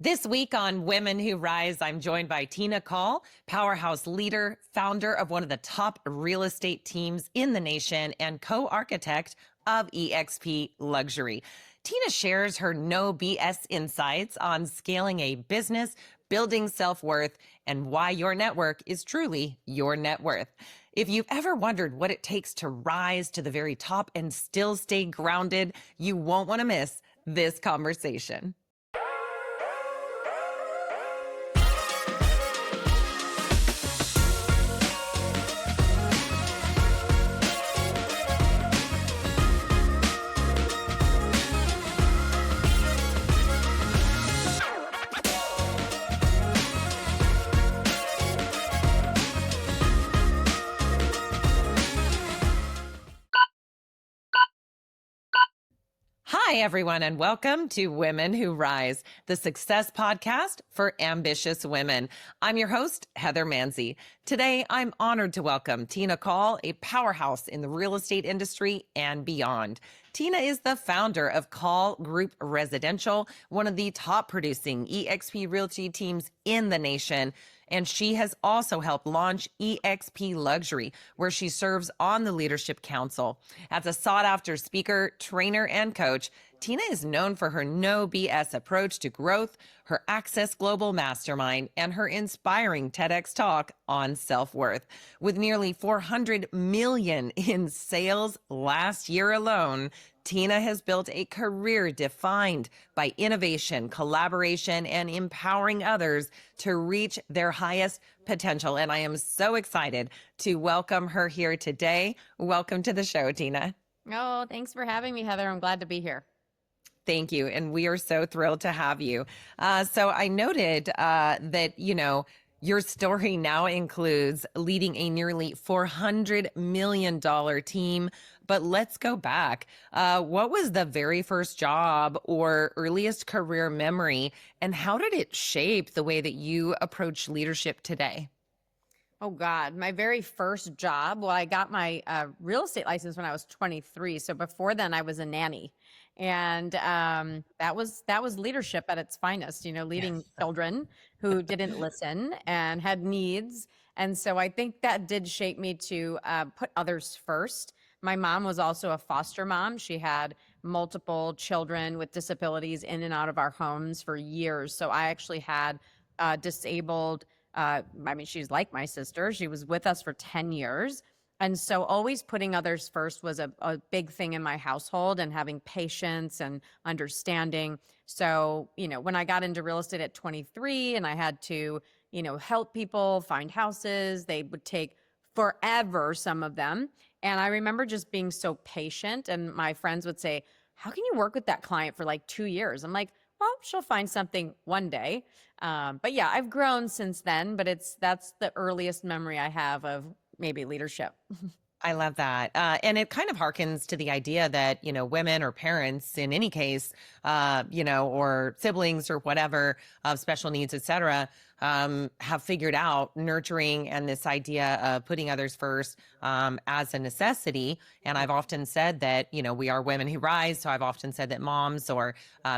This week on Women Who Rise, I'm joined by Tina Caul, powerhouse leader, founder of one of the top real estate teams in the nation, and co-architect of eXp Luxury. Tina shares her no BS insights on scaling a business, building self-worth, and why your network is truly your net worth. If you've ever wondered what it takes to rise to the very top and still stay grounded, you won't want to miss this conversation. Hi, everyone, and welcome to Women Who Rise, the success podcast for ambitious women. I'm your host, Heather Mansy. Today, I'm honored to welcome Tina Caul, a powerhouse in the real estate industry and beyond. Tina is the founder of Caul Group Residential, one of the top producing eXp Realty teams in the nation. And she has also helped launch eXp Luxury, where she serves on the Leadership Council. As a sought-after speaker, trainer, and coach, Tina is known for her no BS approach to growth, her Access Global Mastermind, and her inspiring TEDx talk on self-worth. With nearly $400 million in sales last year alone, Tina has built a career defined by innovation, collaboration, and empowering others to reach their highest potential. And I am so excited to welcome her here today. Welcome to the show, Tina. Oh, thanks for having me, Heather. I'm glad to be here. Thank you. And we are so thrilled to have you. So I noted that, your story now includes leading a nearly $400 million team. But let's go back. What was the very first job or earliest career memory, and how did it shape the way that you approach leadership today? Oh, God. My very first job, well, I got my real estate license when I was 23. So before then, I was a nanny. And that was leadership at its finest, leading children who didn't listen and had needs. And so I think that did shape me to put others first. My mom was also a foster mom. She had multiple children with disabilities in and out of our homes for years. So I actually had disabled, she's like my sister. She was with us for 10 years. And so always putting others first was a big thing in my household, and having patience and understanding. So, when I got into real estate at 23 and I had to, help people find houses, they would take forever, some of them. And I remember just being so patient, and my friends would say, how can you work with that client for like 2 years? I'm like, well, she'll find something one day. But yeah, I've grown since then, but that's the earliest memory I have of maybe leadership. I love that. And it kind of harkens to the idea that, women or parents in any case, or siblings or whatever of special needs, et cetera, have figured out nurturing and this idea of putting others first as a necessity. And I've often said that, we are women who rise. So I've often said that moms or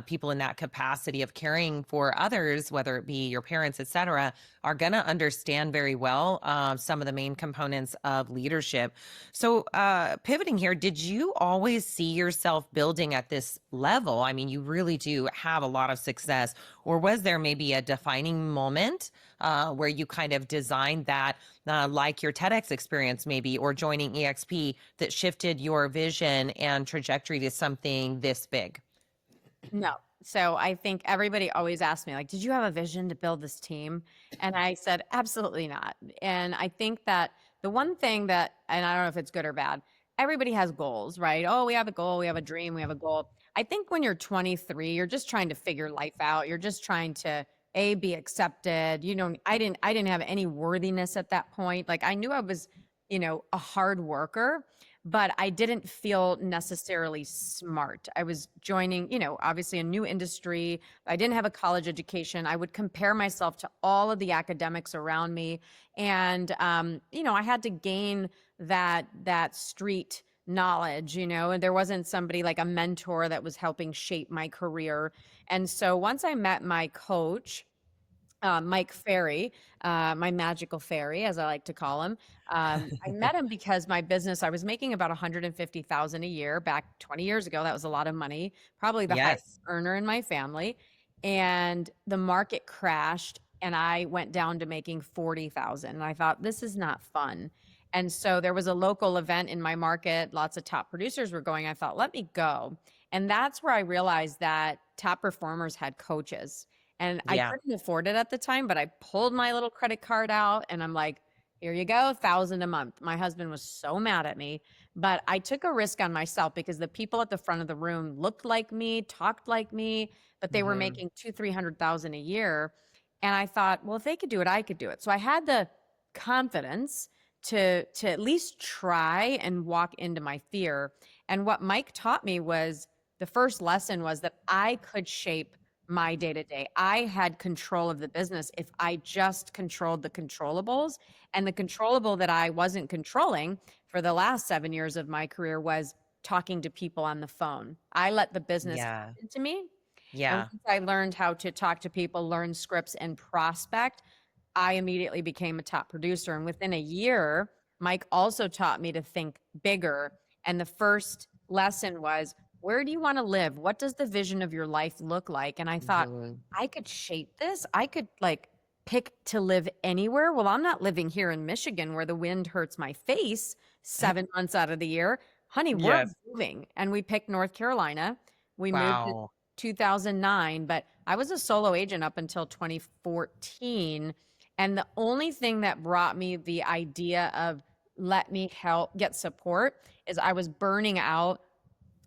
people in that capacity of caring for others, whether it be your parents, et cetera, are going to understand very well some of the main components of leadership. So pivoting here, did you always see yourself building at this level? I mean, you really do have a lot of success. Or was there maybe a defining moment where you kind of designed that, like your TEDx experience maybe, or joining eXp, that shifted your vision and trajectory to something this big? No. So I think everybody always asks me, like, did you have a vision to build this team? And I said, absolutely not. And I think that the one thing that, and I don't know if it's good or bad, everybody has goals, right? Oh, we have a goal, we have a dream, we have a goal. I think when you're 23, you're just trying to figure life out. You're just trying to be accepted. I didn't have any worthiness at that point. Like, I knew I was, a hard worker, but I didn't feel necessarily smart. I was joining, obviously a new industry. I didn't have a college education. I would compare myself to all of the academics around me. And, I had to gain that street knowledge, and there wasn't somebody like a mentor that was helping shape my career. And so once I met my coach, Mike Ferry, my magical fairy, as I like to call him. I met him because my business, I was making about 150,000 a year back 20 years ago. That was a lot of money, probably the highest Yes. earner in my family. And the market crashed and I went down to making 40,000. And I thought, this is not fun. And so there was a local event in my market. Lots of top producers were going. I thought, let me go. And that's where I realized that top performers had coaches. And I Yeah. couldn't afford it at the time, but I pulled my little credit card out and I'm like, here you go, 1,000 a month. My husband was so mad at me, but I took a risk on myself because the people at the front of the room looked like me, talked like me, but they were Hmm. making 200,000, 300,000 a year. And I thought, well, if they could do it, I could do it. So I had the confidence to at least try and walk into my fear. And what Mike taught me was the first lesson was that I could shape my day to day. I had control of the business if I just controlled the controllables. And the controllable that I wasn't controlling for the last 7 years of my career was talking to people on the phone. I let the business Yeah. happen to me. And Yeah. once I learned how to talk to people, learn scripts, and prospect, I immediately became a top producer. And within a year, Mike also taught me to think bigger. And the first lesson was, where do you want to live? What does the vision of your life look like? And I thought, Hmm. I could shape this. I could like pick to live anywhere. Well, I'm not living here in Michigan where the wind hurts my face 7 months out of the year. Honey, we're Yes. moving. And we picked North Carolina. We moved in Wow. 2009, but I was a solo agent up until 2014. And the only thing that brought me the idea of let me help get support is I was burning out.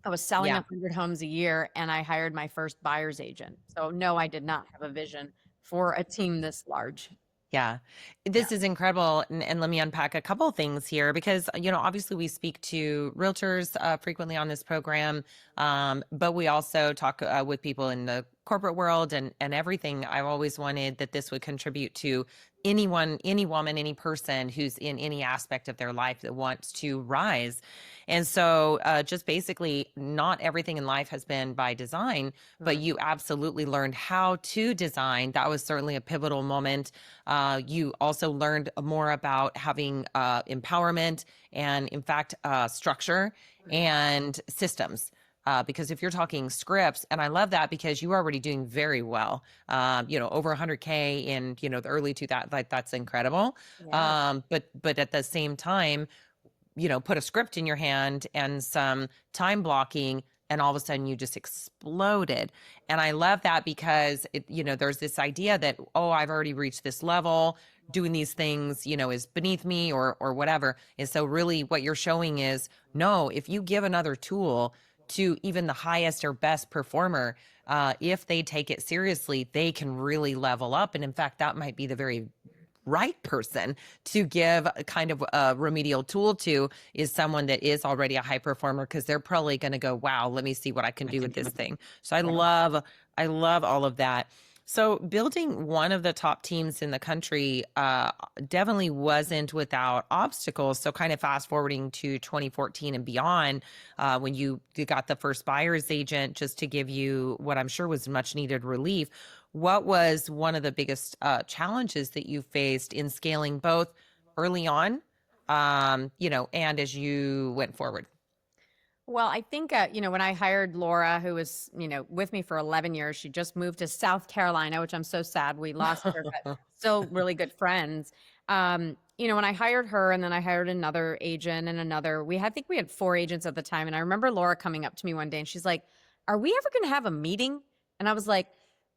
I was selling Yeah. 100 homes a year and I hired my first buyer's agent. So no, I did not have a vision for a team this large. Yeah, Yeah. this is incredible. And let me unpack a couple of things here because, obviously we speak to realtors frequently on this program, but we also talk with people in the corporate world and everything. I've always wanted that this would contribute to anyone, any woman, any person who's in any aspect of their life that wants to rise. And so, just basically, not everything in life has been by design, but Mm. you absolutely learned how to design. That was certainly a pivotal moment. You also learned more about having empowerment and, in fact, structure Yeah. and systems. Because if you're talking scripts, and I love that because you are already doing very well, over 100K in, the early 2000s, like that's incredible. Yeah. But at the same time, put a script in your hand and some time blocking, and all of a sudden you just exploded. And I love that because there's this idea that, oh, I've already reached this level, doing these things, is beneath me or whatever. And so really what you're showing is, no, if you give another tool to even the highest or best performer, if they take it seriously, they can really level up. And in fact, that might be the very right person to give a kind of a remedial tool to is someone that is already a high performer, because they're probably going to go, wow, let me see what I can do with this thing. So I love all of that. So building one of the top teams in the country definitely wasn't without obstacles. So kind of fast forwarding to 2014 and beyond, when you got the first buyer's agent, just to give you what I'm sure was much needed relief. What was one of the biggest challenges that you faced in scaling both early on, and as you went forward? Well, I think, when I hired Laura, who was, with me for 11 years, she just moved to South Carolina, which I'm so sad we lost her, but still really good friends. When I hired her and then I hired another agent and I think we had 4 agents at the time. And I remember Laura coming up to me one day and she's like, are we ever going to have a meeting? And I was like,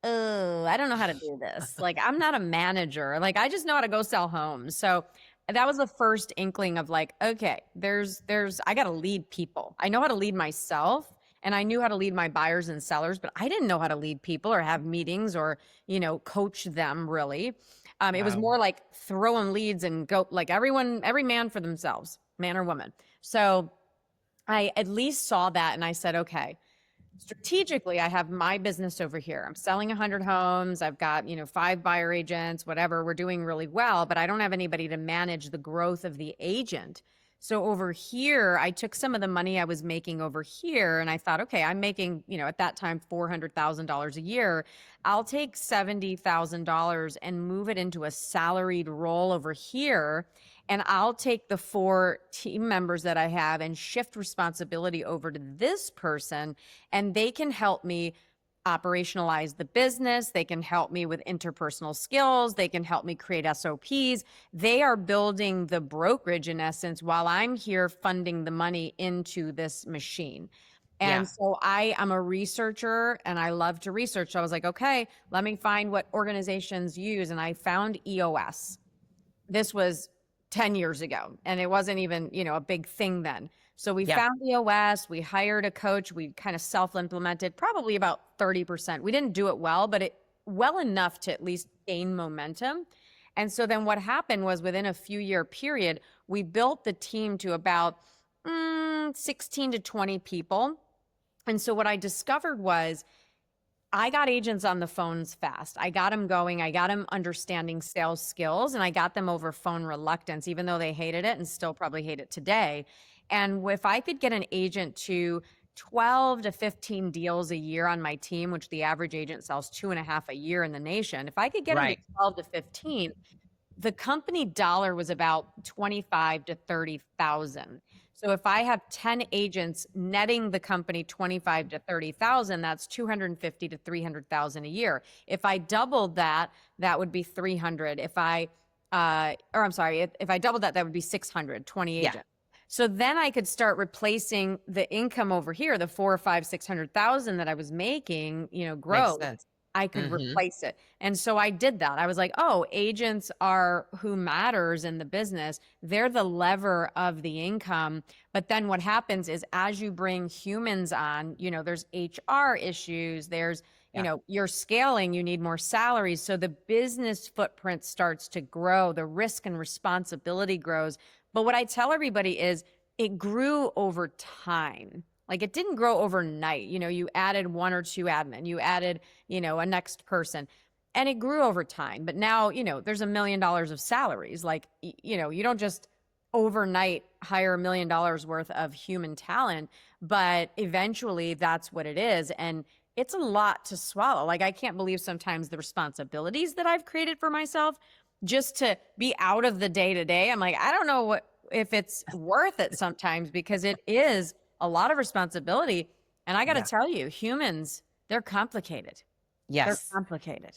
oh, I don't know how to do this. Like, I'm not a manager. Like, I just know how to go sell homes. So that was the first inkling of like, okay, I got to lead people. I know how to lead myself and I knew how to lead my buyers and sellers, but I didn't know how to lead people or have meetings or, coach them really. It was Wow. more like throwing leads and go like every man for themselves, man or woman. So I at least saw that and I said, okay, strategically, I have my business over here. I'm selling 100 homes. I've got, 5 buyer agents, whatever. We're doing really well, but I don't have anybody to manage the growth of the agent. So over here, I took some of the money I was making over here and I thought, okay, I'm making, at that time, $400,000 a year. I'll take $70,000 and move it into a salaried role over here. And I'll take the 4 team members that I have and shift responsibility over to this person, and they can help me operationalize the business. They can help me with interpersonal skills. They can help me create SOPs. They are building the brokerage in essence while I'm here funding the money into this machine. Yeah. And so I'm a researcher and I love to research. So I was like, okay, let me find what organizations use. And I found EOS. This was 10 years ago and it wasn't even, a big thing then. So we Yeah. found EOS, we hired a coach, we kind of self-implemented probably about 30%. We didn't do it well, but it well enough to at least gain momentum. And so then what happened was within a few year period, we built the team to about 16 to 20 people. And so what I discovered was I got agents on the phones fast. I got them going. I got them understanding sales skills, and I got them over phone reluctance, even though they hated it and still probably hate it today. And if I could get an agent to 12 to 15 deals a year on my team, which the average agent sells 2.5 a year in the nation, if I could get them to Right. 12 to 15, the company dollar was about 25 to 30,000. So if I have 10 agents netting the company 25 to 30,000, that's 250 to 300,000 a year. If I doubled that, that would be 300. If I doubled that, that would be 600, 20 Yeah. agents. So then I could start replacing the income over here, the 4 or 5, 600,000 that I was making, grow. Makes sense. I could Mm-hmm. replace it. And so I did that. I was like, oh, agents are who matters in the business. They're the lever of the income. But then what happens is as you bring humans on, there's HR issues, there's, you're scaling, you need more salaries. So the business footprint starts to grow, the risk and responsibility grows. But what I tell everybody is it grew over time. Like it didn't grow overnight. You added 1 or 2 admin, you added, a next person, and it grew over time. But now, there's $1 million of salaries. Like, you don't just overnight hire $1 million worth of human talent, but eventually that's what it is. And it's a lot to swallow. Like, I can't believe sometimes the responsibilities that I've created for myself just to be out of the day to day. I'm like, I don't know if it's worth it sometimes because it is a lot of responsibility. And I got to tell you, humans, they're complicated. Yes. They're complicated.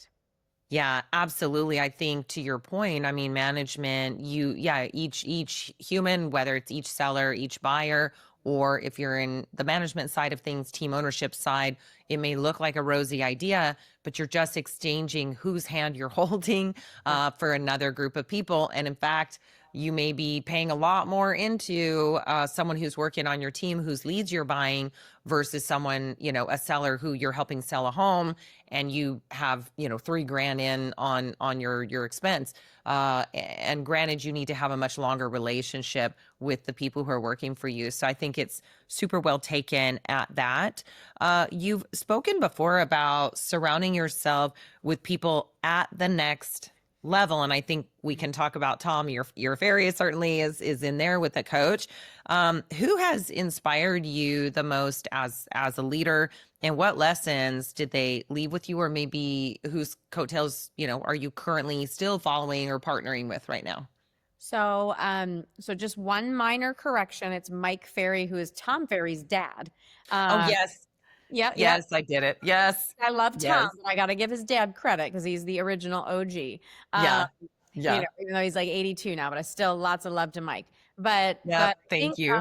Yeah, absolutely. I think to your point, I mean, management, each human, whether it's each seller, each buyer, or if you're in the management side of things, team ownership side, it may look like a rosy idea, but you're just exchanging whose hand you're holding for another group of people. And in fact, you may be paying a lot more into someone who's working on your team, whose leads you're buying versus someone, a seller who you're helping sell a home and you have, $3,000 in on your expense. And granted, you need to have a much longer relationship with the people who are working for you. So I think it's super well taken at that. You've spoken before about surrounding yourself with people at the next level. And I think we can talk about Tom, your fairy certainly is in there with a coach. Who has inspired you the most as a leader, and what lessons did they leave with you, or maybe whose coattails, are you currently still following or partnering with right now? So, so just one minor correction. It's Mike Ferry, who is Tom Ferry's dad. Oh, yes. Yeah. Yes, I did it. Yes. I love Tom, Yes. but I got to give his dad credit because he's the original OG. Um, Yeah. Yeah. Even though he's like 82 now, but I still lots of love to Mike. But Yeah. I Thank think, you.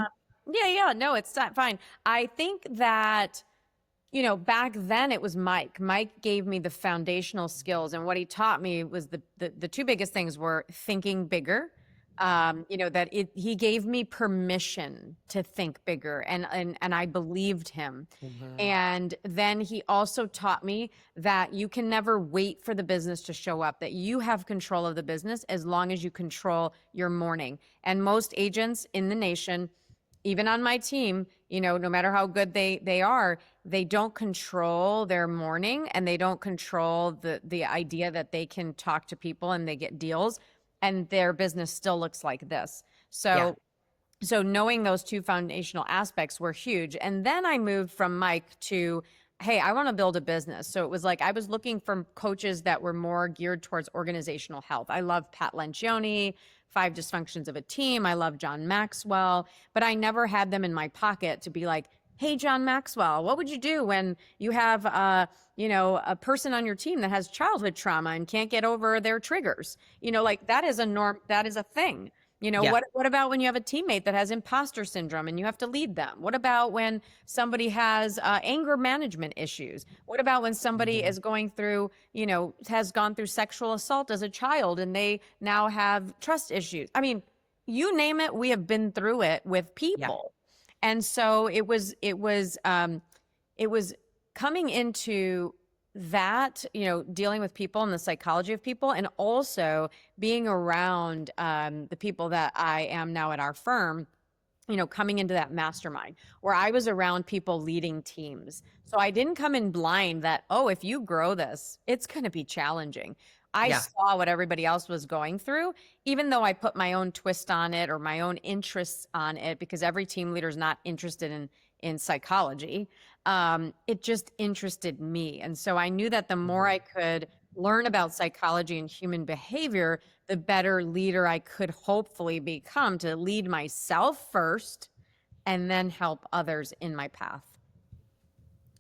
no, it's not fine. I think that back then it was Mike. Mike gave me the foundational skills, and what he taught me was the 2 biggest things were thinking bigger. He gave me permission to think bigger, and I believed him. Mhm. And then he also taught me that you can never wait for the business to show up, that you have control of the business as long as you control your morning. And most agents in the nation, even on my team, no matter how good they are, they don't control their morning, and they don't control the idea that they can talk to people and they get deals and their business still looks like this. So So knowing those two foundational aspects were huge. And then I moved from Mike to, hey, I want to build a business. So it was like I was looking for coaches that were more geared towards organizational health. I love Pat Lencioni, Five Dysfunctions of a Team. I love John Maxwell, but I never had them in my pocket to be like, hey, John Maxwell, what would you do when you have a person on your team that has childhood trauma and can't get over their triggers? Like that is a norm, that is a thing. Yeah. What about when you have a teammate that has imposter syndrome and you have to lead them? What about when somebody has anger management issues? What about when somebody Mhm. is going through, has gone through sexual assault as a child and they now have trust issues? I mean, you name it, we have been through it with Yeah. people. And so it was coming into that, dealing with people and the psychology of people, and also being around the people that I am now at our firm, coming into that mastermind where I was around people leading teams. So I didn't come in blind that, oh, if you grow this, it's going to be challenging. I Yeah. saw what everybody else was going through, even though I put my own twist on it or my own interests on it, because every team leader is not interested in psychology. It just interested me. And so I knew that the more Mhm. I could learn about psychology and human behavior, the better leader I could hopefully become to lead myself first and then help others in my path.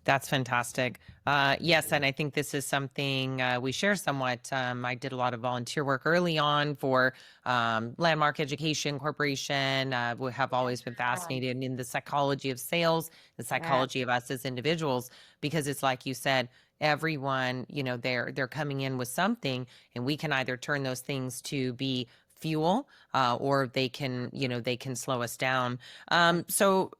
That's fantastic. Yes, and I think this is something we share somewhat. I did a lot of volunteer work early on for Landmark Education Corporation. We have always been fascinated in the psychology of sales, the Yes. psychology of us as individuals, because it's like you said, everyone, they're coming in with something, and we can either turn those things to be fuel, or they can slow us down. So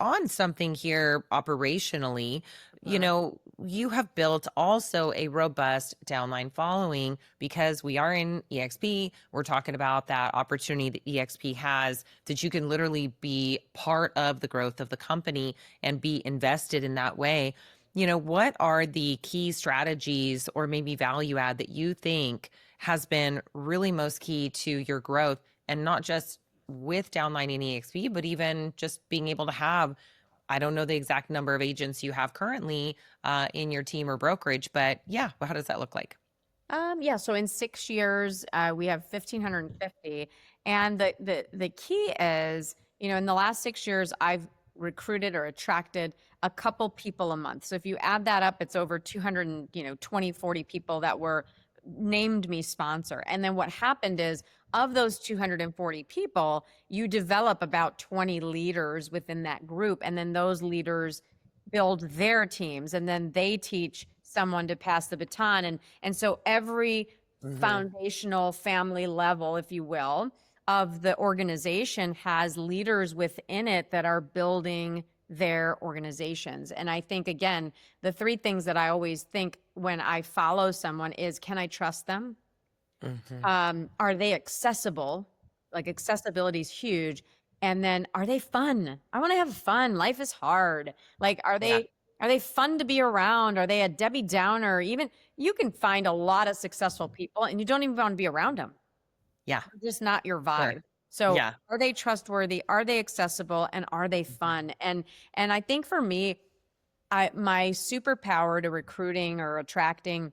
on something here operationally, you have built also a robust downline following because we are in EXP. We're talking about that opportunity that EXP has that you can literally be part of the growth of the company and be invested in that way. What are the key strategies or maybe value add that you think has been really most key to your growth, and not just with downline and EXP, but even just being able to have, I don't know the exact number of agents you have currently in your team or brokerage, but yeah, how does that look like? Yeah, so in 6 years, we have 1,550. And the key is, in the last 6 years, I've recruited or attracted a couple people a month. So if you add that up, it's over 200 and, 20, 40 people that were named me sponsor. And then what happened is, of those 240 people, you develop about 20 leaders within that group. And then those leaders build their teams, and then they teach someone to pass the baton. And so every Hmm. foundational family level, if you will, of the organization has leaders within it that are building their organizations. And I think, again, the three things that I always think when I follow someone is, can I trust them? Hmm. Are they accessible? Like accessibility is huge. And then are they fun? I want to have fun. Life is hard. Like, Yeah. are they fun to be around? Are they a Debbie Downer? Even you can find a lot of successful people and you don't even want to be around them. Yeah. They're just not your Sure. vibe. So Yeah. are they trustworthy? Are they accessible? And are they Mhm. fun? And I think for me, my superpower to recruiting or attracting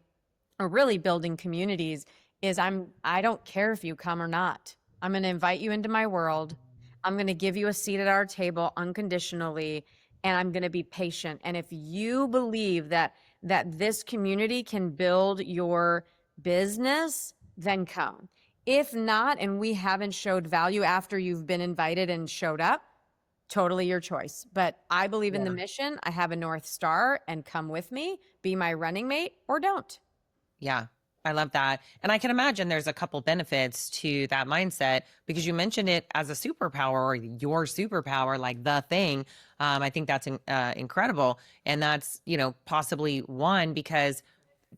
or really building communities is I don't care if you come or not. I'm going to invite you into my world. I'm going to give you a seat at our table unconditionally, and I'm going to be patient. And if you believe that this community can build your business, then come. If not, and we haven't showed value after you've been invited and showed up, totally your choice. But I believe in the Yeah. mission. I have a North Star, and come with me, be my running mate or don't. Yeah, I love that. And I can imagine there's a couple benefits to that mindset because you mentioned it as a superpower or your superpower, like the thing. I think that's incredible. And that's, possibly one because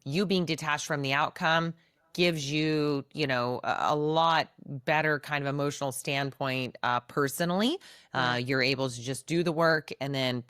you being detached from the outcome gives you, a lot better kind of emotional standpoint personally. Yeah. You're able to just do the work and then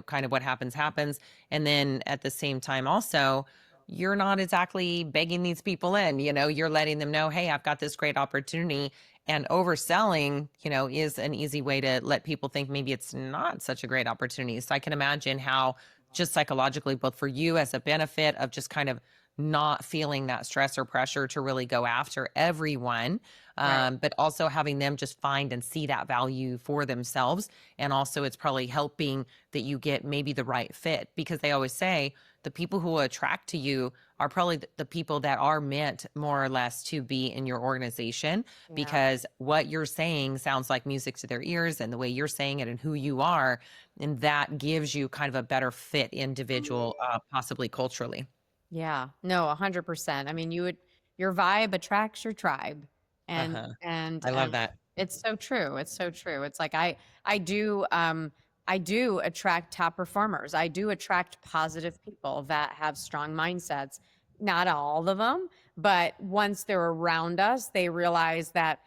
kind of what happens, happens. And then at the same time, also, you're not exactly begging these people in, you're letting them know, hey, I've got this great opportunity. And overselling, is an easy way to let people think maybe it's not such a great opportunity. So I can imagine how just psychologically, both for you as a benefit of just kind of not feeling that stress or pressure to really go after everyone, Right. but also having them just find and see that value for themselves. And also, it's probably helping that you get maybe the right fit, because they always say the people who attract to you are probably the people that are meant more or less to be in your organization, Yeah. because what you're saying sounds like music to their ears, and the way you're saying it and who you are, and that gives you kind of a better fit individual, possibly culturally. Yeah, no, 100%. I mean, your vibe attracts your tribe. And Uh-huh. and I love that. it's so true. It's so true. It's like I do I do attract top performers. I do attract positive people that have strong mindsets. Not all of them, but once they're around us, they realize that,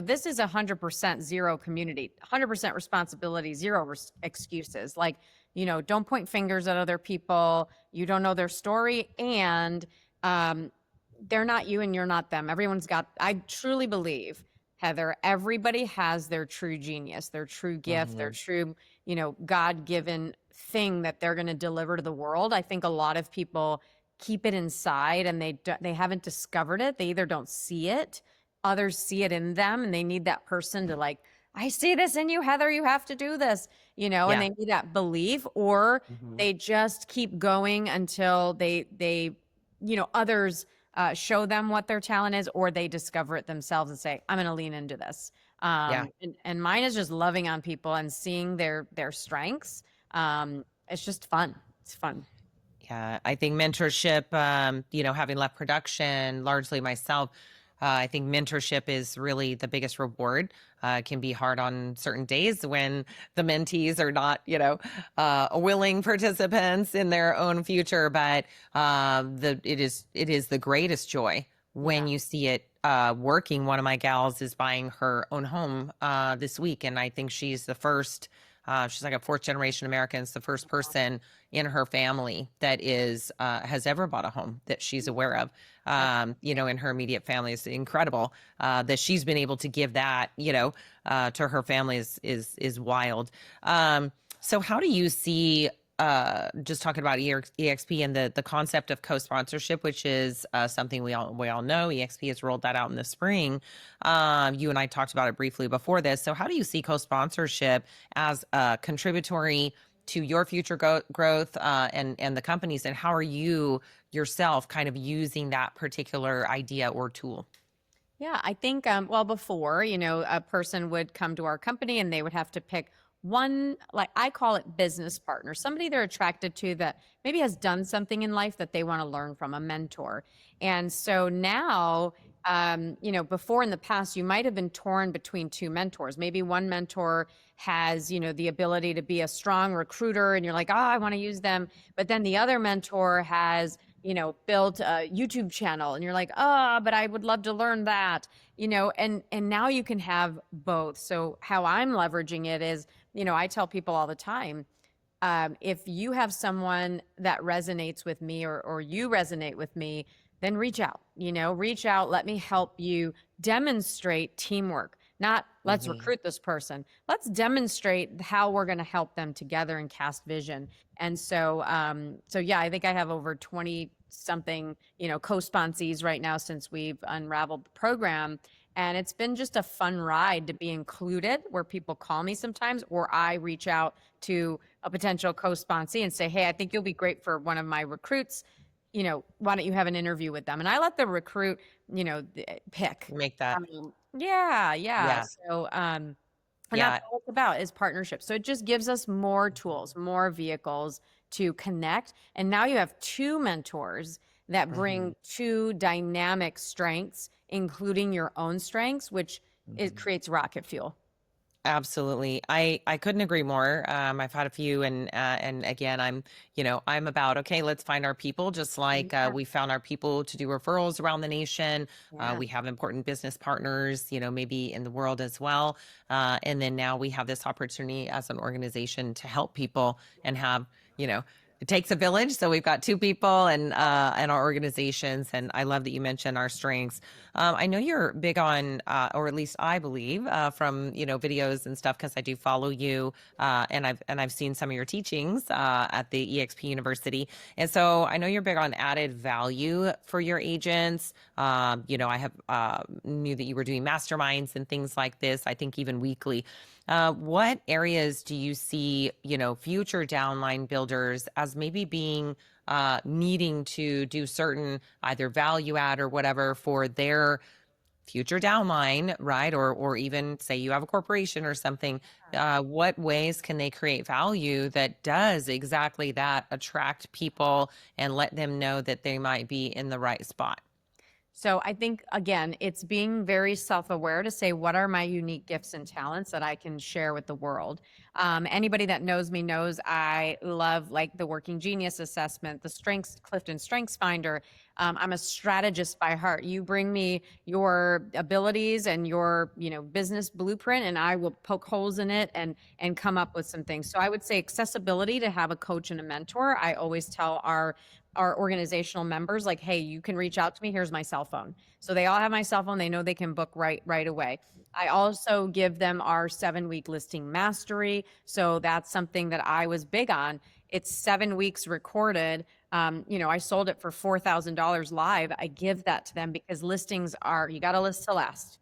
this is 100% zero community, 100% responsibility, zero excuses. Like, don't point fingers at other people. You don't know their story, and um, they're not you and you're not them. I truly believe, Heather, everybody has their true genius, their true gift, their Mhm. true, God-given thing that they're going to deliver to the world. I think a lot of people keep it inside and they haven't discovered it. They either don't see it, others see it in them, and they need that person to like, I see this in you, Heather, you have to do this, and Yeah. they need that belief, or Mhm. they just keep going until they others show them what their talent is, or they discover it themselves and say, I'm going to lean into this. Yeah. And mine is just loving on people and seeing their strengths. It's just fun. It's fun. Yeah, I think mentorship, having left production largely myself, I think mentorship is really the biggest reward. It can be hard on certain days when the mentees are not, willing participants in their own future, but it is the greatest joy Yeah. when you see it working. One of my gals is buying her own home this week, and I think she's the first. She's like a fourth generation American. It's the first person in her family that is has ever bought a home that she's aware of. That's In her immediate family is incredible. That she's been able to give that, to her family is wild. So how do you see? Just talking about EXP and the concept of co-sponsorship, which is something we all know. EXP has rolled that out in the spring. You and I talked about it briefly before this. So how do you see co-sponsorship as contributory to your future growth, and the companies, and how are you yourself kind of using that particular idea or tool? Yeah, I think, well, before, a person would come to our company and they would have to pick one, like I call it business partner, somebody they're attracted to that maybe has done something in life that they want to learn from, a mentor. And so now, before in the past, you might have been torn between two mentors. Maybe one mentor has, the ability to be a strong recruiter and you're like, oh, I want to use them. But then the other mentor has, built a YouTube channel and you're like, oh, but I would love to learn that, and now you can have both. So how I'm leveraging it is, I tell people all the time, if you have someone that resonates with me, or you resonate with me, then reach out, let me help you demonstrate teamwork. Not let's Hmm. recruit this person. Let's demonstrate how we're going to help them together and cast vision. And so yeah, I think I have over 20 something, co-sponsees right now since we've unraveled the program. And it's been just a fun ride to be included, where people call me sometimes, or I reach out to a potential co-sponsee and say, hey, I think you'll be great for one of my recruits. Why don't you have an interview with them? And I let the recruit, pick. Make that. Yeah, yeah. Yeah. And that's Yeah. all it's about, is partnership. So it just gives us more tools, more vehicles to connect. And now you have two mentors that Hmm. bring two dynamic strengths, including your own strengths, which it Hmm. creates rocket fuel. Absolutely. I couldn't agree more. I've had a few, and again, I'm about, okay, let's find our people, just like Yeah, we found our people to do referrals around the nation. yeah. We have important business partners, maybe in the world as well. And then now we have this opportunity as an organization to help people and have, you know, it takes a village. So we've got two people and our organizations. And I love that you mentioned our strengths. I know you're big on, or at least I believe, from videos and stuff, because I do follow you, and I've seen some of your teachings at the EXP University, and so I know you're big on added value for your agents. I have knew that you were doing masterminds and things like this. I think even weekly. What areas do you see, future downline builders as maybe being needing to do certain either value add or whatever for their future downline, right? Or even say you have a corporation or something. What ways can they create value that does exactly that, attract people and let them know that they might be in the right spot? So I think, again, it's being very self-aware to say, what are my unique gifts and talents that I can share with the world? Anybody that knows me knows I love like the Working Genius assessment, the Strengths, Clifton Strengths Finder. I'm a strategist by heart. You bring me your abilities and your, business blueprint, and I will poke holes in it and come up with some things. So I would say accessibility to have a coach and a mentor. I always tell our organizational members, like, hey, you can reach out to me, here's my cell phone. So they all have my cell phone, they know they can book right away. I also give them our 7-week listing mastery. So that's something that I was big on. It's 7 weeks recorded. I sold it for $4,000 live. I give that to them because listings you got to list to last.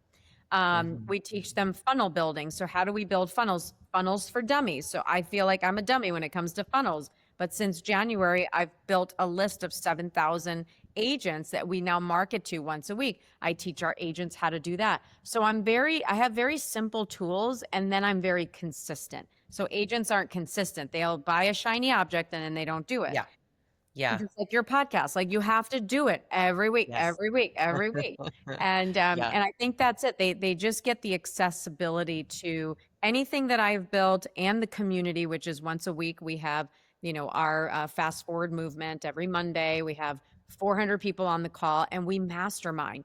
Mhm. We teach them funnel building. So how do we build funnels? Funnels for dummies. So I feel like I'm a dummy when it comes to funnels. But since January, I've built a list of 7,000 agents that we now market to once a week. I teach our agents how to do that. So I have very simple tools, and then I'm very consistent. So agents aren't consistent. They'll buy a shiny object and then they don't do it. Yeah. Yeah. Just like your podcast, like you have to do it every week, Yes. every week, every week. And Yeah. I think that's it. They just get the accessibility to anything that I've built and the community, which is once a week. We have, our fast forward movement every Monday. We have 400 people on the call and we mastermind.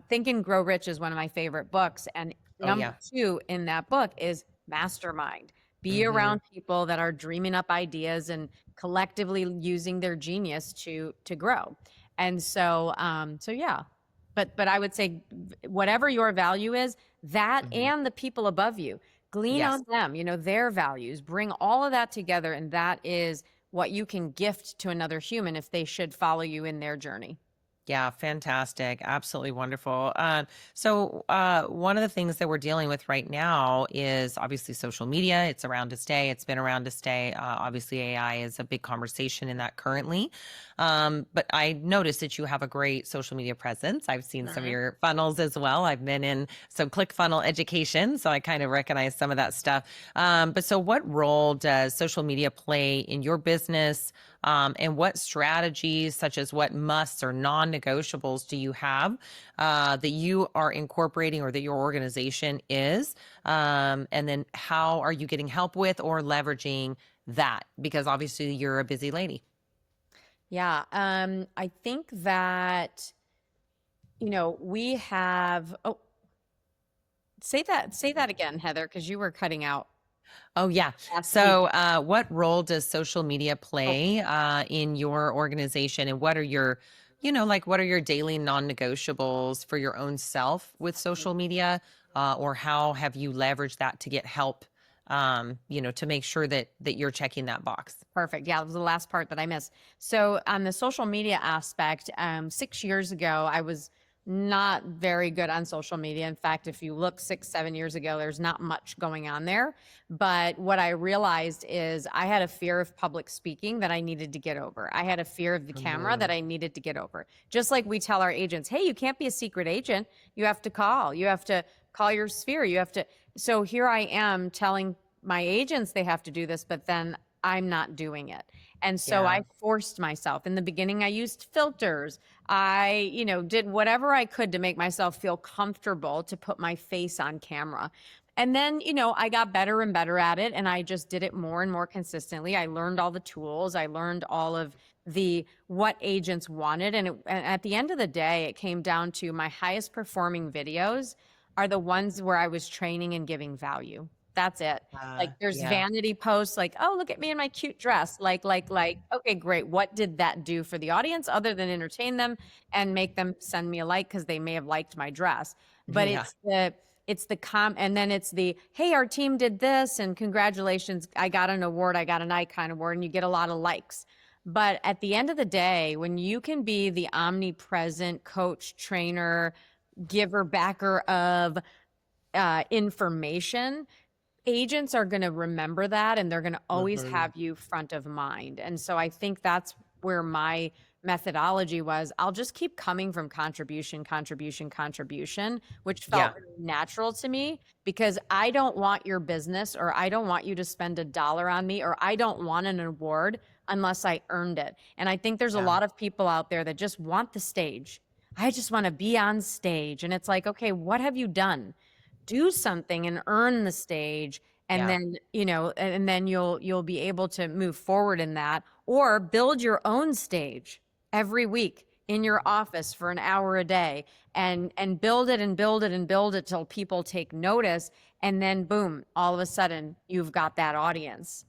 Think and Grow Rich is one of my favorite books. And Oh, number yeah. 2 in that book is mastermind. Be Hmm. around people that are dreaming up ideas and collectively using their genius to grow. And so yeah. But I would say whatever your value is, that Hmm. and the people above you, glean Yes. on them, their values, bring all of that together, and that is what you can gift to another human if they should follow you in their journey. Yeah, fantastic. Absolutely wonderful. One of the things that we're dealing with right now is obviously social media. It's around to stay. It's been around to stay. Obviously, AI is a big conversation in that currently. But I noticed that you have a great social media presence. I've seen some of Mhm. your funnels as well. I've been in some ClickFunnels education, so I kind of recognize some of that stuff. But so, what role does social media play in your business? And what strategies, such as what musts or non-negotiables, do you have that you are incorporating or that your organization is? And then how are you getting help with or leveraging that? Because obviously you're a busy lady. Yeah. I think that, we have, oh, say that again, Heather, because you were cutting out Oh, yeah. last piece. So, what role does social media Oh, play in your organization? And what are your, what are your daily non-negotiables for your own self with social media? Or how have you leveraged that to get help, to make sure that you're checking that box? perfect. Yeah, that was the last part that I missed. So on the social media aspect, 6 years ago, I was not very good on social media. In fact, if you look 6, 7 years ago, there's not much going on there. But what I realized is I had a fear of public speaking that I needed to get over. I had a fear of the camera Mhm. that I needed to get over. Just like we tell our agents, hey, you can't be a secret agent. You have to call. You have to call your sphere. You have to. So here I am telling my agents they have to do this, but then I'm not doing it. And so Yeah. I forced myself. In the beginning, I used filters. I, did whatever I could to make myself feel comfortable to put my face on camera. And then, I got better and better at it, and I just did it more and more consistently. I learned all the tools. I learned all of the what agents wanted. And at the end of the day, it came down to my highest performing videos are the ones where I was training and giving value. That's it. Like there's Yeah. vanity posts like, oh, look at me in my cute dress. Okay, great. What did that do for the audience other than entertain them and make them send me a like because they may have liked my dress? But Yeah. and then it's the, hey, our team did this and congratulations, I got an award, I got an icon award, and you get a lot of likes. But at the end of the day, when you can be the omnipresent coach, trainer, giver, backer of information, agents are going to remember that and they're going to always Mhm. have you front of mind. And so I think that's where my methodology was. I'll just keep coming from contribution, contribution, contribution, which felt Yeah. really natural to me because I don't want your business, or I don't want you to spend $1 on me, or I don't want an award unless I earned it. And I think there's a Yeah. lot of people out there that just want the stage. I just want to be on stage. And it's like, okay, what have you done? Do something and earn the stage, and Yeah. then and then you'll be able to move forward in that, or build your own stage every week in your office for an hour a day, and build it and build it and build it till people take notice, and then boom, all of a sudden you've got that audience.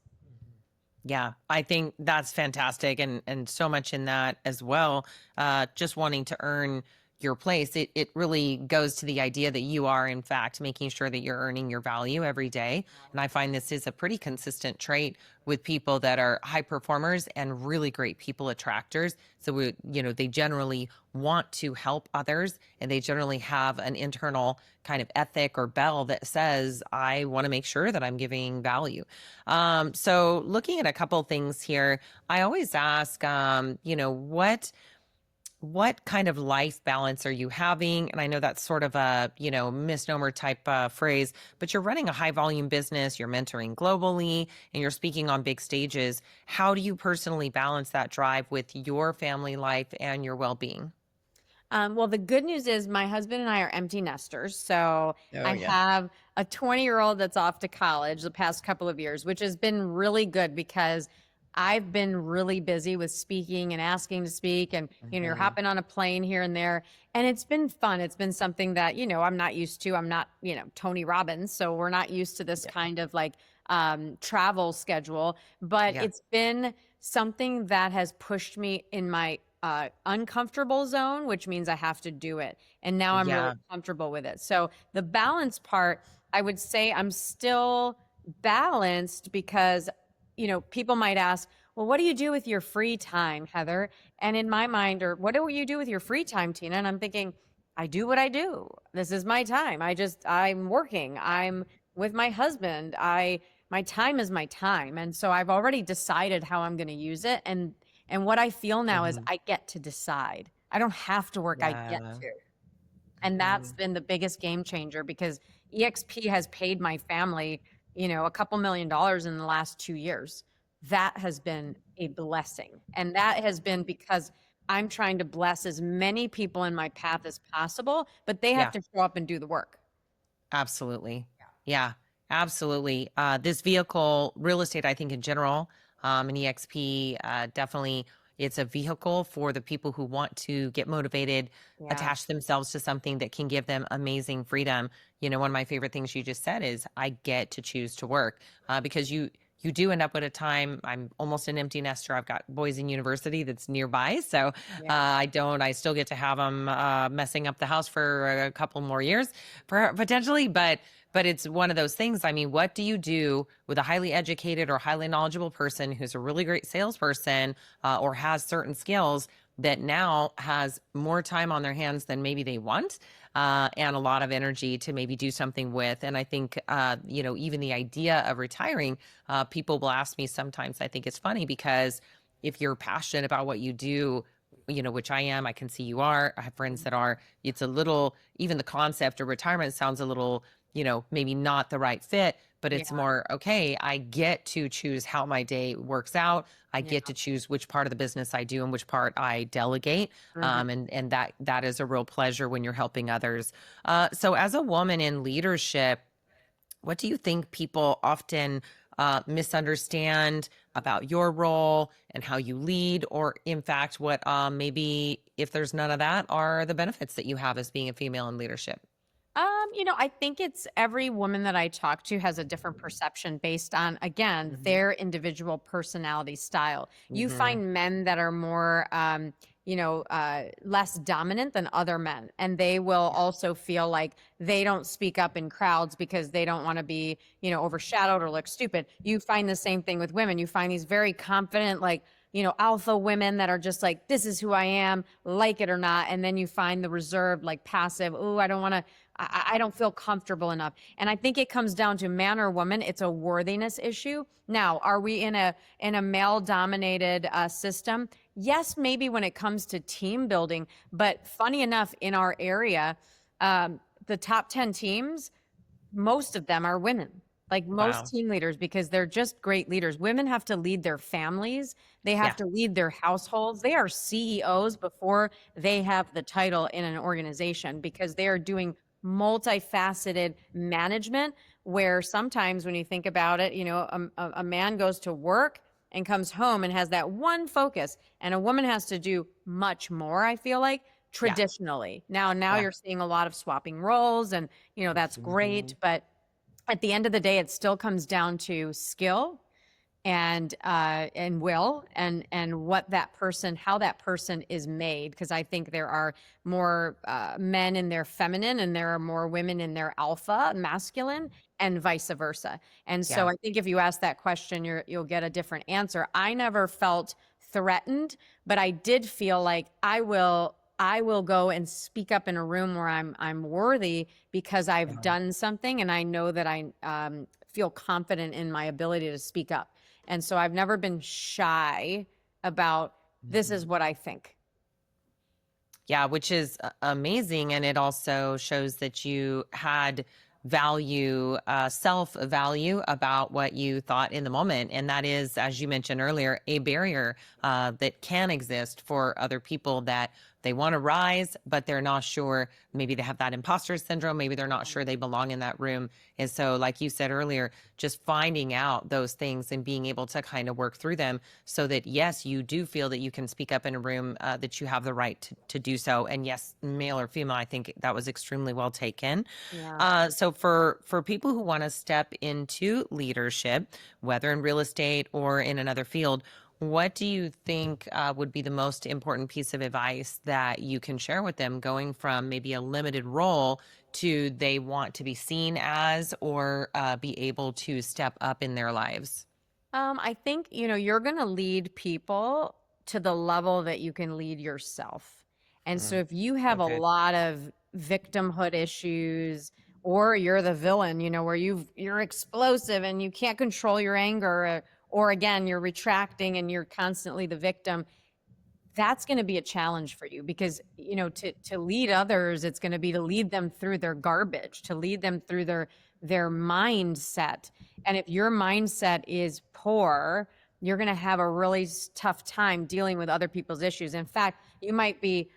Yeah, I think that's fantastic, and so much in that as well. Just wanting to earn your place, it really goes to the idea that you are in fact making sure that you're earning your value every day. And I find this is a pretty consistent trait with people that are high performers and really great people attractors. So they generally want to help others, and they generally have an internal kind of ethic or bell that says, I want to make sure that I'm giving value. So looking at a couple things here, I always ask, what kind of life balance are you having? And I know that's sort of a, misnomer type phrase, but you're running a high volume business, you're mentoring globally, and you're speaking on big stages. How do you personally balance that drive with your family life and your well-being? Well, the good news is my husband and I are empty nesters. So Oh, I yeah. have a 20-year-old that's off to college the past couple of years, which has been really good because I've been really busy with speaking and asking to speak. And, you're Mhm. hopping on a plane here and there. And it's been fun. It's been something that, I'm not used to. I'm not, Tony Robbins. So we're not used to this Yeah. kind of like travel schedule. But Yeah. it's been something that has pushed me in my uncomfortable zone, which means I have to do it. And now I'm really Yeah. comfortable with it. So the balance part, I would say I'm still balanced because, people might ask, well, what do you do with your free time, Heather? And in my mind, or what do you do with your free time, Tina? And I'm thinking, I do what I do. This is my time. I'm working. I'm with my husband. My time is my time. And so I've already decided how I'm going to use it. And what I feel now is Mhm. I get to decide. I don't have to work, I get Yeah. to. And that's Mhm. been the biggest game changer because EXP has paid my family, a couple $1 million in the last 2 years. That has been a blessing. And that has been because I'm trying to bless as many people in my path as possible, but they have Yeah. to show up and do the work. Absolutely. Yeah, absolutely. This vehicle, real estate, I think in general, and EXP, definitely it's a vehicle for the people who want to get motivated, Yeah. attach themselves to something that can give them amazing freedom. One of my favorite things you just said is I get to choose to work, because you do end up at a time. I'm almost an empty nester. I've got boys in university that's nearby. So Yeah. I still get to have them messing up the house for a couple more years potentially, but it's one of those things. I mean, what do you do with a highly educated or highly knowledgeable person who's a really great salesperson, or has certain skills that now has more time on their hands than maybe they want, and a lot of energy to maybe do something with? And I think, even the idea of retiring, people will ask me sometimes. I think it's funny because if you're passionate about what you do, which I am, I can see you are. I have friends that are. It's a little, even the concept of retirement sounds a little, maybe not the right fit, but Yeah. it's more, okay, I get to choose how my day works out. I Yeah. get to choose which part of the business I do and which part I delegate. Mhm. And that is a real pleasure when you're helping others. So as a woman in leadership, what do you think people often misunderstand about your role and how you lead, or in fact, what maybe, if there's none of that, are the benefits that you have as being a female in leadership? I think it's every woman that I talk to has a different perception based on, again, their individual personality style. You Mm-hmm. find men that are more, less dominant than other men, and they will also feel like they don't speak up in crowds because they don't want to be, overshadowed or look stupid. You find the same thing with women. You find these very confident, like, alpha women that are just like, this is who I am, like it or not. And then you find the reserved, like passive, oh, I don't want to, I don't feel comfortable enough. And I think it comes down to man or woman. It's a worthiness issue. Now, are we in a male dominated system? Yes, maybe when it comes to team building. But funny enough, in our area, the top 10 teams, most of them are women, like most Wow. team leaders, because they're just great leaders. Women have to lead their families, they have Yeah. to lead their households. They are CEOs before they have the title in an organization, because they are doing multifaceted management, where sometimes when you think about it, a man goes to work and comes home and has that one focus, and a woman has to do much more, I feel like, Yeah. traditionally. Now Yeah. you're seeing a lot of swapping roles, and that's Mhm. great, but at the end of the day, it still comes down to skill and will, and what that person, how that person is made. Because I think there are more men in their feminine, and there are more women in their alpha masculine, and vice versa. And so Yeah. I think if you ask that question, you'll get a different answer. I never felt threatened, but I did feel like I will go and speak up in a room where I'm worthy, because I've Yeah. done something and I know that I feel confident in my ability to speak up. And so I've never been shy about, this is Mhm. what I think. Yeah, which is amazing. And it also shows that you had value, self value about what you thought in the moment. And that is, as you mentioned earlier, a barrier that can exist for other people, that they want to rise, but they're not sure. Maybe they have that imposter syndrome. Maybe they're not sure they belong in that room. And so, like you said earlier, just finding out those things and being able to kind of work through them, so that, yes, you do feel that you can speak up in a room, that you have the right to do so. And yes, male or female, I think that was extremely well taken. Yeah. So for people who want to step into leadership, whether in real estate or in another field, what do you think would be the most important piece of advice that you can share with them, going from maybe a limited role to they want to be seen as, or be able to step up in their lives? I think, you're going to lead people to the level that you can lead yourself. And so Mm, if you have so a good. lot of victimhood issues, or you're the villain, where you're explosive and you can't control your anger, or again, you're retracting and you're constantly the victim, that's going to be a challenge for you, because to lead others, it's going to be to lead them through their garbage, to lead them through their mindset. And if your mindset is poor, you're going to have a really tough time dealing with other people's issues. In fact, you might be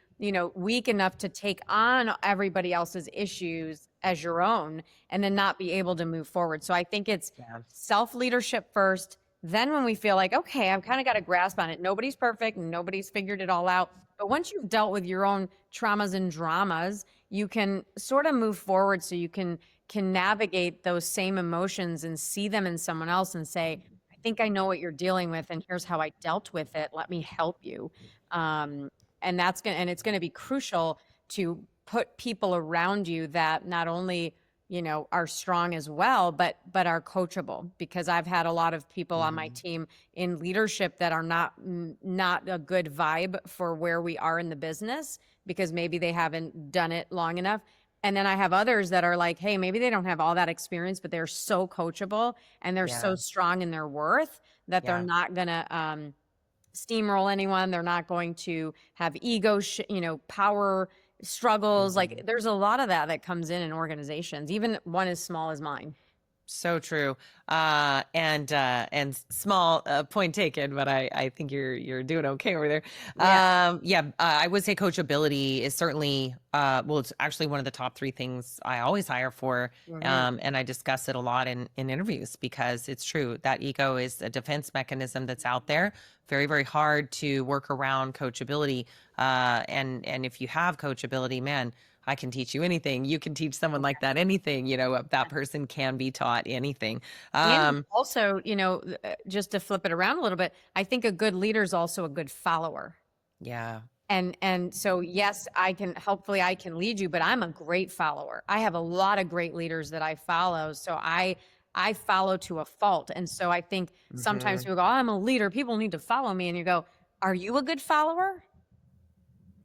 weak enough to take on everybody else's issues as your own, and then not be able to move forward. So I think it's Yeah. self leadership first. Then when we feel like, okay, I've kind of got a grasp on it, nobody's perfect and nobody's figured it all out. But once you've dealt with your own traumas and dramas, you can sort of move forward, so you can navigate those same emotions and see them in someone else and say, I think I know what you're dealing with, and here's how I dealt with it. Let me help you. Um, and it's gonna be crucial to put people around you that not only are strong as well, but are coachable, because I've had a lot of people on my Mhm. team in leadership that are not a good vibe for where we are in the business, because maybe they haven't done it long enough. And then I have others that are like, hey, maybe they don't have all that experience, but they're so coachable and they're so Yeah. strong in their worth that they're Yeah. not gonna steamroll anyone. They're not going to have ego, power struggles. Like, Mhm. there's a lot of that comes in organizations, even one as small as mine. So true. And small, point taken, but I think you're doing okay over there. Yeah. Yeah, I would say coachability is certainly, well, it's actually one of the top three things I always hire for. Hmm. And I discuss it a lot in interviews, because it's true that ego is a defense mechanism that's out there. Very, very hard to work around coachability. And if you have coachability, man, I can teach you anything. You can teach someone like that anything. That person can be taught anything. And Um, also, just to flip it around a little bit, I think a good leader is also a good follower. yeah. And so yes, hopefully I can lead you, but I'm a great follower. I have a lot of great leaders that I follow. So I follow to a fault. And so I think sometimes Hmm. people go, oh, I'm a leader. People need to follow me. And you go, are you a good follower?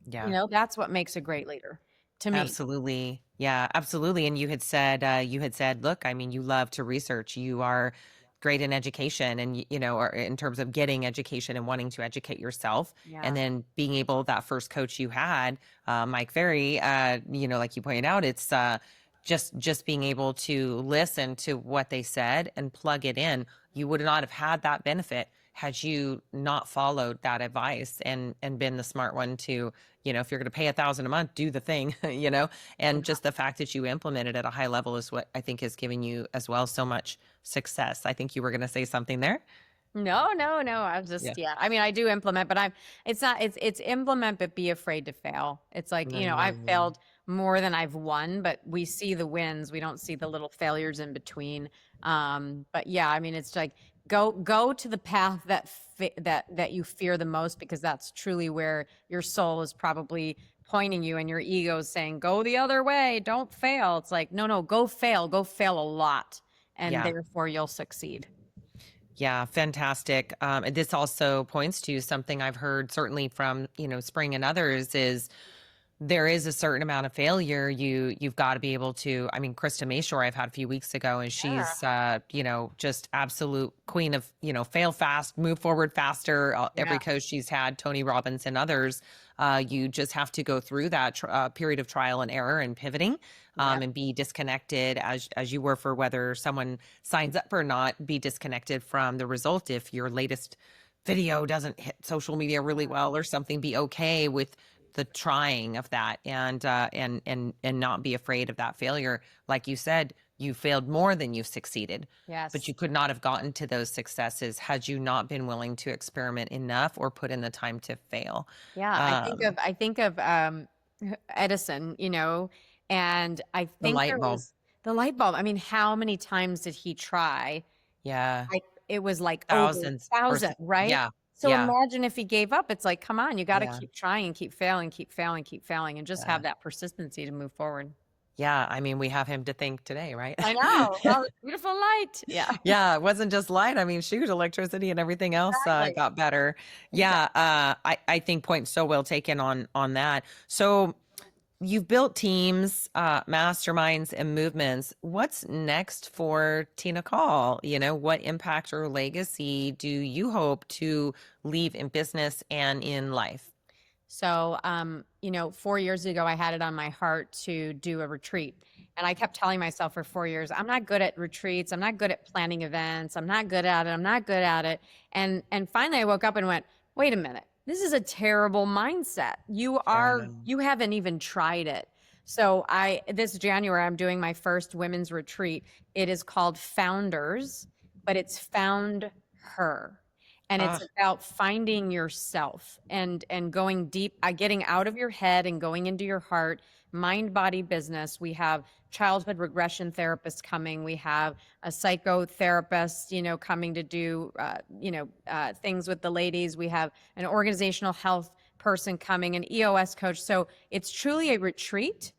Yeah. That's what makes a great leader to me. Absolutely. Yeah, absolutely. And you had said, look, I mean, you love to research. You are great in education and or in terms of getting education and wanting to educate yourself. And Yeah. then being able, that first coach you had, Mike Ferry, like you pointed out, it's just being able to listen to what they said and plug it in. You would not have had that benefit had you not followed that advice and been the smart one to, if you're going to pay 1,000 a month, do the thing, and just the fact that you implement it at a high level is what I think is giving you as well so much success. I think you were going to say something there. No, no, no. I'm Yeah. just, yeah. I mean, I do implement, but it's not, it's implement, but be afraid to fail. It's like, I've Mm, failed more than I've won, but we see the wins. We don't see the little failures in between. But yeah, I mean, it's like, go to the path that you fear the most, because that's truly where your soul is probably pointing you, and your ego is saying, go the other way, don't fail. It's like, no, go fail a lot. And yeah. therefore you'll succeed. Yeah, fantastic. And this also points to something I've heard certainly from, Spring and others is there is a certain amount of failure. You've got to be able to, I mean, Krista Mayshore I've had a few weeks ago, and she's just absolute queen of, fail fast, move forward faster. Yeah. Every coach she's had, Tony Robbins and others, you just have to go through that period of trial and error and pivoting, Yeah. and be disconnected as you were for whether someone signs up or not, be disconnected from the result. If your latest video doesn't hit social media really well or something, be okay with the trying of that, and not be afraid of that failure. Like you said, you failed more than you've succeeded, but Yes. you could not have gotten to those successes had you not been willing to experiment enough or put in the time to fail. Yeah. um I think of Edison, and I the think light there bulb. was the light bulb. I mean, how many times did he try? Yeah. It was like over a Thousands or thousand, right? yeah. So Yeah. imagine if he gave up. It's like, come on, you got to Yeah. keep trying, keep failing, keep failing, keep failing, and just Yeah. have that persistency to move forward. Yeah, I mean, we have him to thank today, right? I know. Oh, the beautiful light. Yeah. Yeah, it wasn't just light. I mean, shoot, electricity and everything else Exactly. got better. Exactly. Yeah, I think point so well taken on that. So you've built teams, masterminds, and movements. What's next for Tina Caul? What impact or legacy do you hope to leave in business and in life? So, 4 years ago, I had it on my heart to do a retreat. And I kept telling myself for 4 years, I'm not good at retreats. I'm not good at planning events. I'm not good at it. I'm not good at it. And finally I woke up and went, wait a minute. This is a terrible mindset. Yeah. You haven't even tried it. So this January, I'm doing my first women's retreat. It is called Founders, but it's Found Her. And it's Ah, about finding yourself and going deep, getting out of your head and going into your heart. Mind body business. We have childhood regression therapists coming. We have a psychotherapist, coming to do things with the ladies. We have an organizational health person coming, an EOS coach. So it's truly a retreat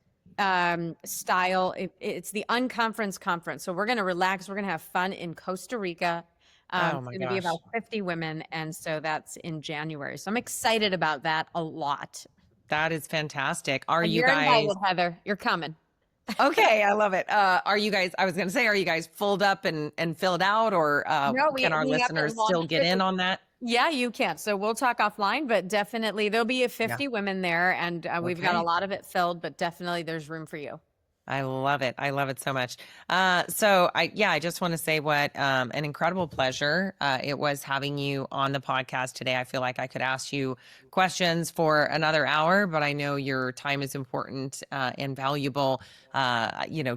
style. It's the unconference conference. So we're going to relax. We're going to have fun in Costa Rica. oh It's my going to be gosh. about 50 women. And so that's in January. So I'm excited about that a lot. That is fantastic. Are And you you're guys invited, Heather. You're coming. okay? I love it. Are you guys, I was going to say, are you guys filled up and filled out, or No, can our we haven't listeners still launched get it. in on that? Yeah, you can. So we'll talk offline, but definitely there'll be Yeah. 50 women there, and we've got a Okay. lot of it filled, but definitely there's room for you. I love it. I love it so much. I just want to say what an incredible pleasure it was having you on the podcast today. I feel like I could ask you questions for another hour, but I know your time is important and valuable.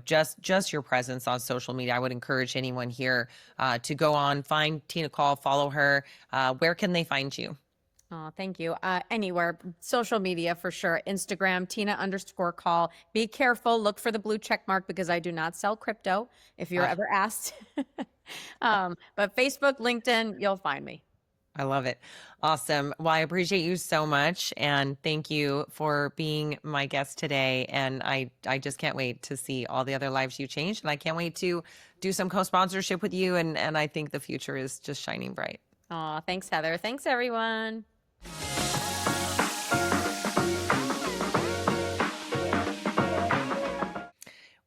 Just your presence on social media. I would encourage anyone here to go on, find Tina Caul, follow her. Where can they find you? Oh, thank you. Anywhere, social media for sure. Instagram, Tina_Caul. Be careful. Look for the blue check mark because I do not sell crypto if you're Ah, ever asked. But Facebook, LinkedIn, you'll find me. I love it. Awesome. Well, I appreciate you so much. And thank you for being my guest today. And I just can't wait to see all the other lives you changed. And I can't wait to do some co-sponsorship with you. And I think the future is just shining bright. Oh, thanks, Heather. Thanks, everyone.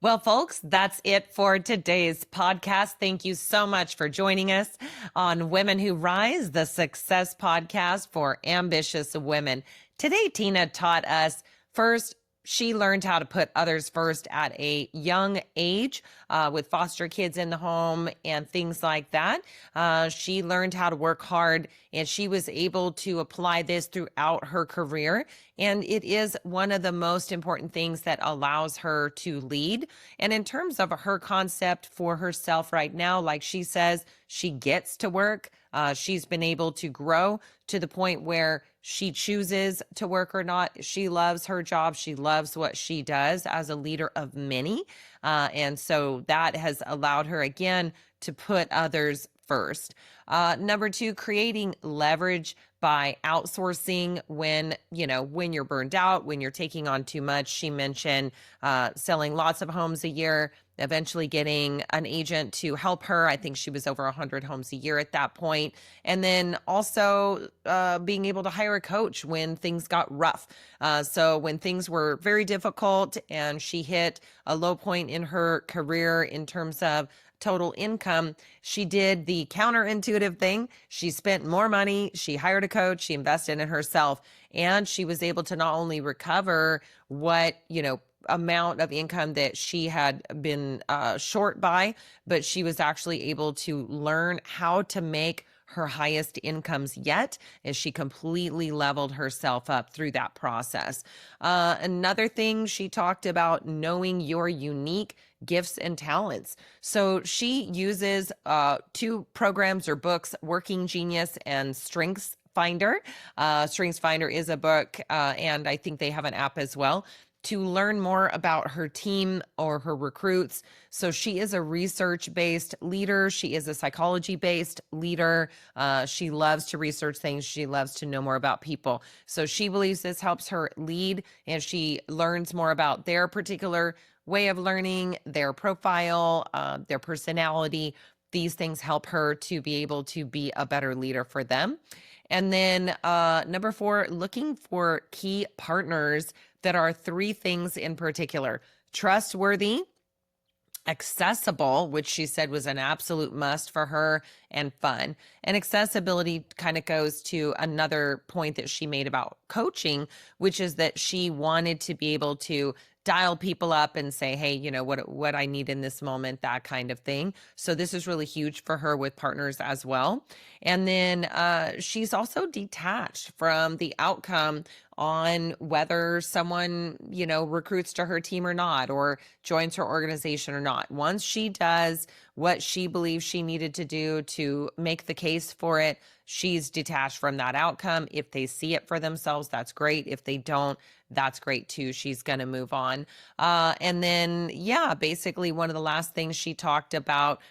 Well, folks, that's it for today's podcast. Thank you so much for joining us on Women Who Rise, the success podcast for ambitious women. Today, Tina taught us first, she learned how to put others first at a young age with foster kids in the home and things like that. She learned how to work hard, and she was able to apply this throughout her career. And it is one of the most important things that allows her to lead. And in terms of her concept for herself right now, like she says, she gets to work. She's been able to grow to the point where she chooses to work or not. She loves her job. She loves what she does as a leader of many. And so that has allowed her, again, to put others first. Number two, creating leverage by outsourcing when you're burned out, when you're taking on too much. She mentioned selling lots of homes a year, eventually getting an agent to help her. I think she was over 100 homes a year at that point. And then also being able to hire a coach when things got rough. So when things were very difficult and she hit a low point in her career in terms of total income, she did the counterintuitive thing. She spent more money, she hired a coach, she invested in herself, and she was able to not only recover what, amount of income that she had been short by, but she was actually able to learn how to make her highest incomes yet as she completely leveled herself up through that process. Another thing she talked about, knowing your unique gifts and talents. So she uses two programs or books, Working Genius and Strengths Finder. Strengths Finder is a book, and I think they have an app as well, to learn more about her team or her recruits. So she is a research-based leader. She is a psychology-based leader. She loves to research things. She loves to know more about people. So she believes this helps her lead, and she learns more about their particular way of learning, their profile, their personality. These things help her to be able to be a better leader for them. And then number 4, looking for key partners that are 3 things in particular: trustworthy, accessible, which she said was an absolute must for her, and fun. And accessibility kind of goes to another point that she made about coaching, which is that she wanted to be able to dial people up and say, hey, what I need in this moment, that kind of thing. So this is really huge for her with partners as well. And then she's also detached from the outcome on whether someone, recruits to her team or not, or joins her organization or not. Once she does what she believes she needed to do to make the case for it, she's detached from that outcome. If they see it for themselves, that's great. If they don't, that's great too. She's going to move on. And then, basically one of the last things she talked about,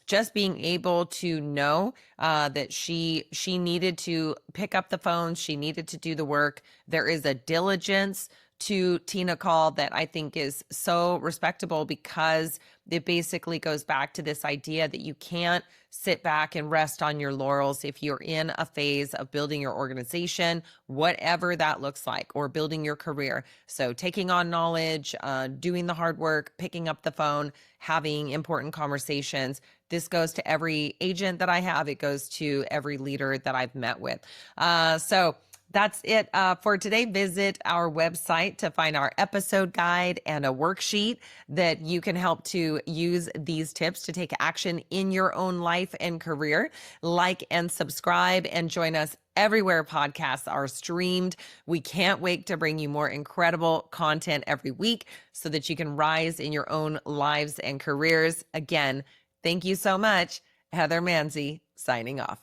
just being able to know that she needed to pick up the phone. She needed to do the work. There is a diligence to Tina Caul that I think is so respectable, because it basically goes back to this idea that you can't sit back and rest on your laurels if you're in a phase of building your organization, whatever that looks like, or building your career. So taking on knowledge, doing the hard work, picking up the phone, having important conversations. This goes to every agent that I have. It goes to every leader that I've met with. So that's it for today. Visit our website to find our episode guide and a worksheet that you can help to use these tips to take action in your own life and career. Like and subscribe, and join us everywhere podcasts are streamed. We can't wait to bring you more incredible content every week so that you can rise in your own lives and careers. Again, thank you so much. Heather Mansy signing off.